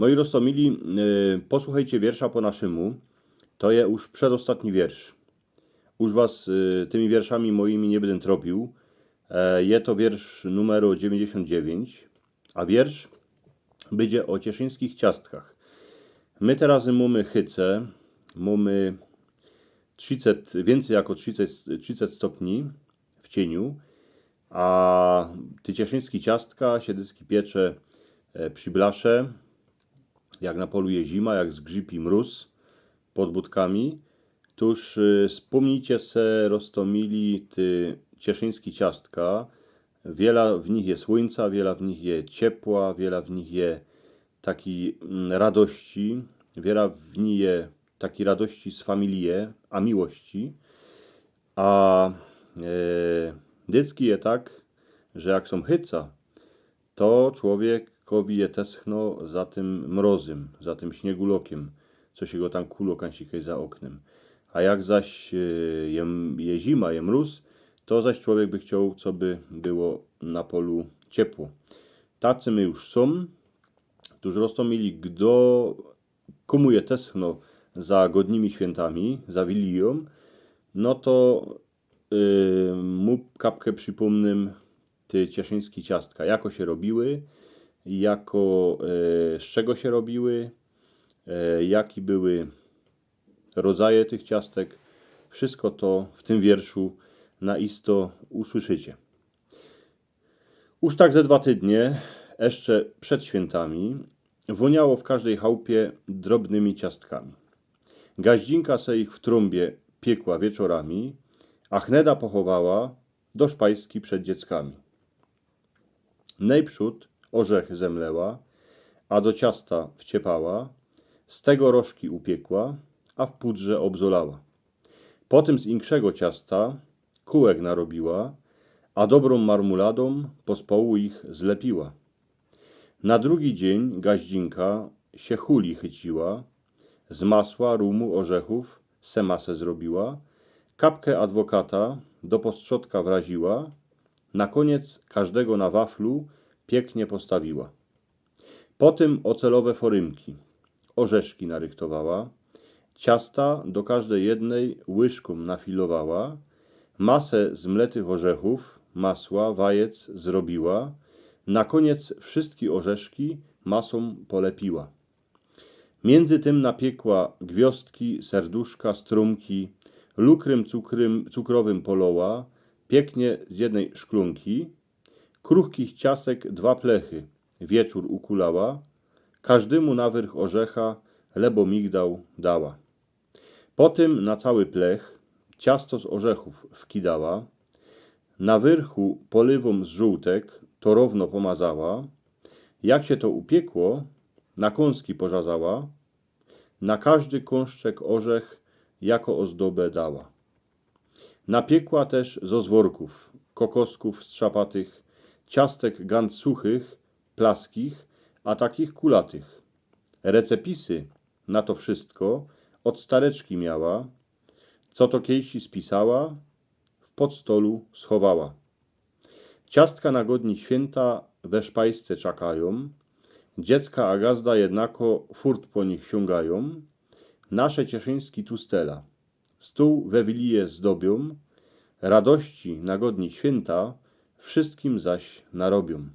Moi roztomili, posłuchajcie wiersza po naszemu. To je już przedostatni wiersz. Już was tymi wierszami moimi nie będę tropił. Je to wiersz numer 99, a wiersz będzie o cieszyńskich ciastkach. My teraz mamy hyce, mamy 30, więcej jako 30 stopni w cieniu, a te cieszyńskie ciastka siedycki piecze przy blasze, jak na polu je zima, jak zgrzypi mróz pod budkami. Tuż wspomnijcie se, roztomili te cieszyńskie ciastka. Wiele w nich jest słońca, wiele w nich jest ciepła, wiele w nich jest takiej radości, wiele w nich jest takiej radości z familie, a miłości. A dycki je tak, że jak są hyca, to człowiekowi je teschno za tym mrozem, za tym śniegulokiem, co się go tam kulo kańsikaj za oknem. A jak zaś je zima, je mróz, to zaś człowiek by chciał, co by było na polu ciepło. Tacy my już są, którzy roztomili, komu je teschno za godnymi świętami, za Wilią, no to mu kapkę przypomnę te cieszyńskie ciastka, jako się robiły, z czego się robiły, jakie były rodzaje tych ciastek. Wszystko to w tym wierszu naisto usłyszycie. Już tak ze 2 tygodnie, jeszcze przed świętami, woniało w każdej chałupie drobnymi ciastkami. Gaździnka se ich w trąbie piekła wieczorami, a chneda pochowała do szpajski przed dzieckami. Najprzód orzechy zemleła, a do ciasta wciepała, z tego rożki upiekła, a w pudrze obzolała. Potem z inkszego ciasta kółek narobiła, a dobrą marmuladą pospołu ich zlepiła. Na drugi dzień gaździnka się huli chyciła, z masła, rumu, orzechów se masę zrobiła, kapkę adwokata do postrzotka wraziła, na koniec każdego na waflu pięknie postawiła. Potem ocelowe forymki, orzeszki narychtowała, ciasta do każdej jednej łyżką nafilowała, masę z mletych orzechów, masła, wajec zrobiła, na koniec wszystkie orzeszki masą polepiła. Między tym napiekła gwiazdki, serduszka, strumki, lukrym cukrowym poloła, pięknie z jednej szklunki, kruchkich ciastek 2 plechy wieczór ukulała, każdemu na wyrch orzecha lebo migdał dała. Potem na cały plech ciasto z orzechów wkidała, na wyrchu polywą z żółtek to równo pomazała, jak się to upiekło, na kąski porzazała, na każdy kąszczek orzech jako ozdobę dała. Napiekła też z ozworków, kokosków strzapatych, ciastek gant suchych, plaskich, a takich kulatych. Recepisy na to wszystko od stareczki miała, co to kiejsi spisała, w podstolu schowała. Ciastka na godni święta we szpajsce czakają, dziecka a gazda jednako furt po nich sięgają, nasze cieszyński tustela, stół we wilije zdobią, radości na godni święta wszystkim zaś narobią.